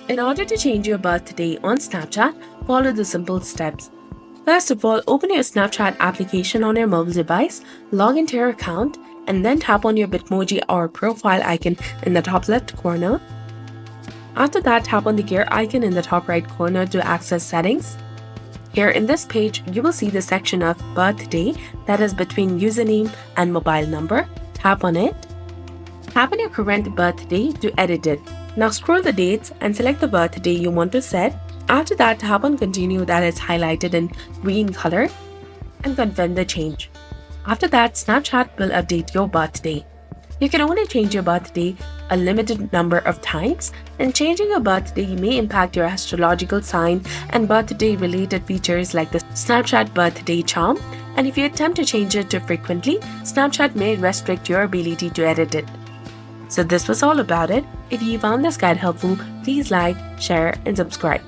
In order to change your birthday on Snapchat, follow the simple steps. First of all, open your Snapchat application on your mobile device, log into your account, and then tap on your Bitmoji or profile icon in the top left corner. After that, tap on the gear icon in the top right corner to access settings. Here in this page, you will see the section of birthday that is between username and mobile number. Tap on it. Tap on your current birthday to edit it. Now scroll the dates and select the birthday you want to set. After that, tap on continue that is highlighted in green color and confirm the change. After that, Snapchat will update your birthday. You can only change your birthday a limited number of times, and changing your birthday may impact your astrological sign and birthday related features like the Snapchat birthday charm. And if you attempt to change it too frequently, Snapchat may restrict your ability to edit it. So this was all about it. If you found this guide helpful, please like, share, and subscribe.